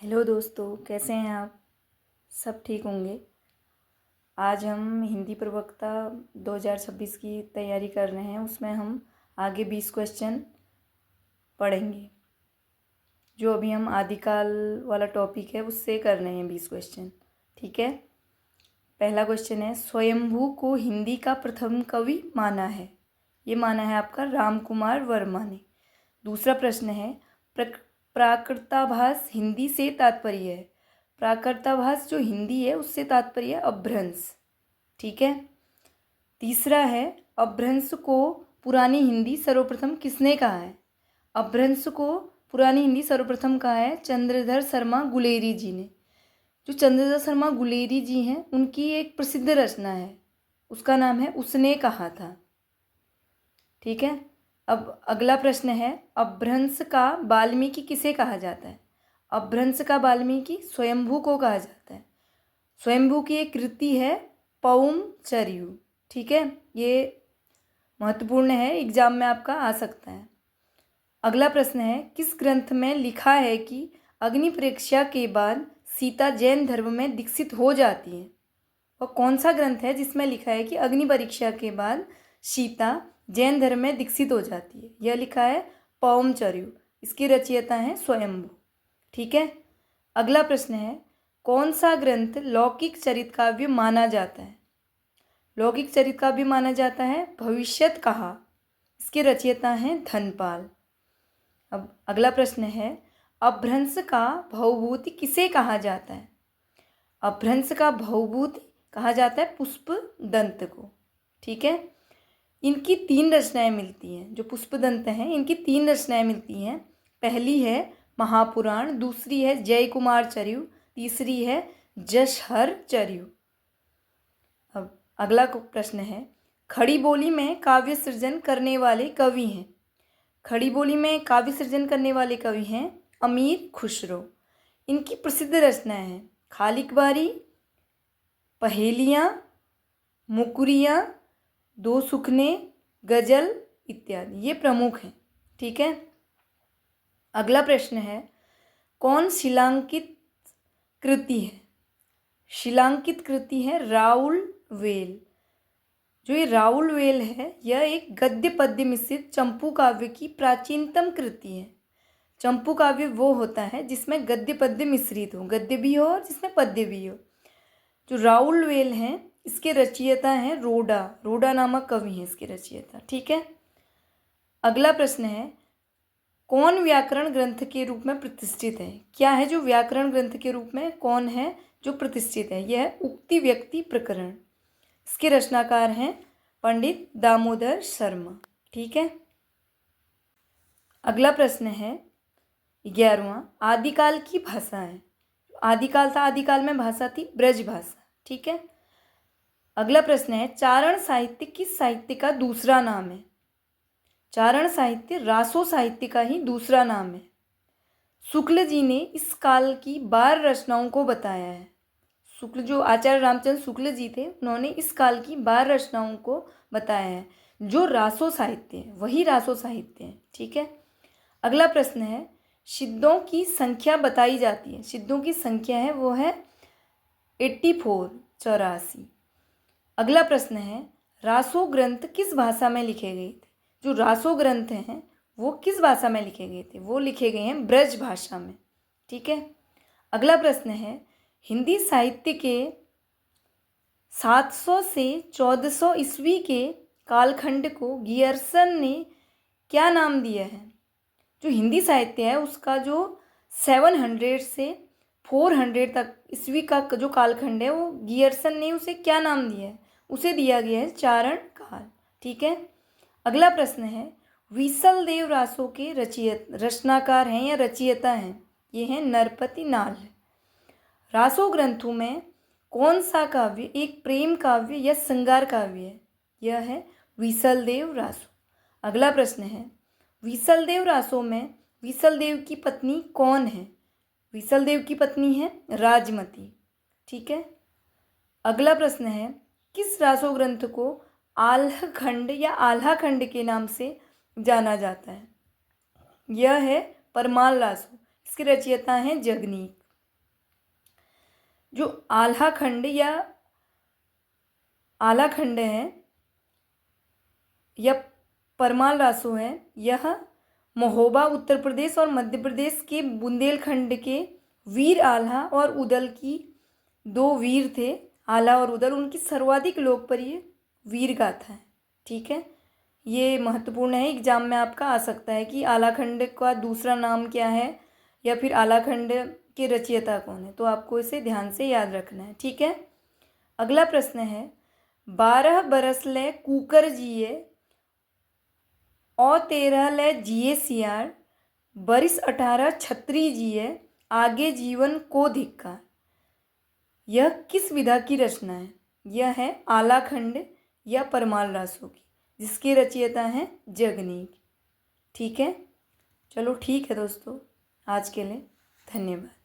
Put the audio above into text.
Hello दोस्तों, कैसे हैं आप? सब ठीक होंगे। आज हम हिंदी प्रवक्ता 2026 की तैयारी कर रहे हैं। उसमें हम आगे 20 क्वेश्चन पढ़ेंगे। जो अभी हम आदिकाल वाला टॉपिक है उससे कर रहे हैं 20 क्वेश्चन। ठीक है। पहला क्वेश्चन है, स्वयंभू को हिंदी का प्रथम कवि माना है। ये माना है आपका राम कुमार वर्मा ने। दूसरा प्रश्न है, प्राकृताभास हिंदी से तात्पर्य है। प्राकृताभास जो हिंदी है उससे तात्पर्य है अपभ्रंश। ठीक है। तीसरा है, अपभ्रंश को पुरानी हिंदी सर्वप्रथम किसने कहा है? अपभ्रंश को पुरानी हिंदी सर्वप्रथम कहा है चंद्रधर शर्मा गुलेरी जी ने। जो चंद्रधर शर्मा गुलेरी जी हैं उनकी एक प्रसिद्ध रचना है, उसका नाम है उसने कहा था। ठीक है। अब अगला प्रश्न है, अपभ्रंश का वाल्मीकि किसे कहा जाता है? अपभ्रंश का वाल्मीकि स्वयंभू को कहा जाता है। स्वयंभू की एक कृति है पौम चर्यु। ठीक है, ये महत्वपूर्ण है, एग्जाम में आपका आ सकता है। अगला प्रश्न है, किस ग्रंथ में लिखा है कि अग्नि परीक्षा के बाद सीता जैन धर्म में दीक्षित हो जाती है? और कौन सा ग्रंथ है जिसमें लिखा है कि अग्नि परीक्षा के बाद सीता जैन धर्म में दीक्षित हो जाती है? यह लिखा है पौमचर्यु। इसकी रचयिता है स्वयंभू। ठीक है। अगला प्रश्न है, कौन सा ग्रंथ लौकिक चरित काव्य माना जाता है? लौकिक चरित काव्य माना जाता है भविष्यत कहा। इसके रचयिता हैं धनपाल। अब अगला प्रश्न है, अपभ्रंश का भवभूति किसे कहा जाता है? अपभ्रंश का भवभूति कहा जाता है पुष्पदंत को। ठीक है। इनकी 3 रचनाएं मिलती हैं। जो पुष्पदंत हैं इनकी 3 रचनाएं मिलती हैं। पहली है महापुराण, दूसरी है जय कुमार चर्यु, तीसरी है जशहर चर्यु। अब अगला प्रश्न है, खड़ी बोली में काव्य सृजन करने वाले कवि हैं। खड़ी बोली में काव्य सृजन करने वाले कवि हैं अमीर खुसरो। इनकी प्रसिद्ध रचनाएं हैं खालिक बारी, पहेलियाँ, मुकुरियाँ, दो सुखने, गजल इत्यादि, ये प्रमुख हैं। ठीक है। अगला प्रश्न है, कौन शिलांकित कृति है? शिलांकित कृति है राउल वेल। जो ये राउल वेल है यह एक गद्य पद्य मिश्रित चंपू काव्य की प्राचीनतम कृति है। चंपू काव्य वो होता है जिसमें गद्य पद्य मिश्रित हो, गद्य भी हो और जिसमें पद्य भी हो। जो राउल वेल हैं इसके रचयिता हैं रोडा। रोडा नामक कवि हैं इसके रचयिता। ठीक है। अगला प्रश्न है, कौन व्याकरण ग्रंथ के रूप में प्रतिष्ठित है? क्या है जो व्याकरण ग्रंथ के रूप में कौन है जो प्रतिष्ठित है? यह है उक्ति व्यक्ति प्रकरण। इसके रचनाकार हैं पंडित दामोदर शर्मा। ठीक है। अगला प्रश्न है 11वां, आदिकाल की भाषा है। आदिकाल था, आदिकाल में भाषा थी ब्रज भाषा। ठीक है। अगला प्रश्न है, चारण साहित्य किस साहित्य का दूसरा नाम है? चारण साहित्य रासो साहित्य का ही दूसरा नाम है। शुक्ल जी ने इस काल की 12 रचनाओं को बताया है। शुक्ल जो आचार्य रामचंद्र शुक्ल जी थे उन्होंने इस काल की 12 रचनाओं को बताया है। जो रासो साहित्य है वही रासो साहित्य है। ठीक है। अगला प्रश्न है, सिद्धों की संख्या बताई जाती है। सिद्धों की संख्या है वो है 84, 84। अगला प्रश्न है, रासो ग्रंथ किस भाषा में लिखे गए थे? जो रासो ग्रंथ हैं वो किस भाषा में लिखे गए थे? वो लिखे गए हैं ब्रज भाषा में। ठीक है। अगला प्रश्न है, हिंदी साहित्य के 700 से 1400 ईस्वी के कालखंड को गियर्सन ने क्या नाम दिया है? जो हिंदी साहित्य है उसका जो 700 से 400 तक ईस्वी का जो कालखंड है वो गियर्सन ने उसे क्या नाम दिया है? उसे दिया गया है चारण काल। ठीक है। अगला प्रश्न है, विसलदेव रासो के रचनाकार हैं या रचयिता हैं? ये हैं नरपति नाल। रासो ग्रंथों में कौन सा काव्य एक प्रेम काव्य या श्रृंगार काव्य है? यह है विसलदेव रासो। अगला प्रश्न है, विसलदेव रासो में विसलदेव की पत्नी कौन है? विसलदेव की पत्नी है राजमती। ठीक है। अगला प्रश्न है, किस रासो ग्रंथ को आल्ह खंड या आल्हा खंड के नाम से जाना जाता है? यह है परमाल रासो। इसके रचयिता हैं जगनीक। जो आल्हा खंड या आला खंड है या परमाल रासो है, यह महोबा उत्तर प्रदेश और मध्य प्रदेश के बुंदेलखंड के वीर आल्हा और उदल की दो वीर थे। आल्हा और उदल, उनकी सर्वाधिक लोकप्रिय वीर गाथा है। ठीक है, ये महत्वपूर्ण है, एग्जाम में आपका आ सकता है कि आलाखंड का दूसरा नाम क्या है या फिर आलाखंड के रचयिता कौन है, तो आपको इसे ध्यान से याद रखना है। ठीक है, अगला प्रश्न है 12 बरस ले कूकर जिए और 13 ले जिए सियार, बरिस 18 छत्री जिए, आगे जीवन को धिक्कार। यह किस विधा की रचना है? यह है आलाखंड या परमाल रासो की, जिसके रचयिता हैं जगनीक। ठीक है, चलो ठीक है दोस्तों, आज के लिए धन्यवाद।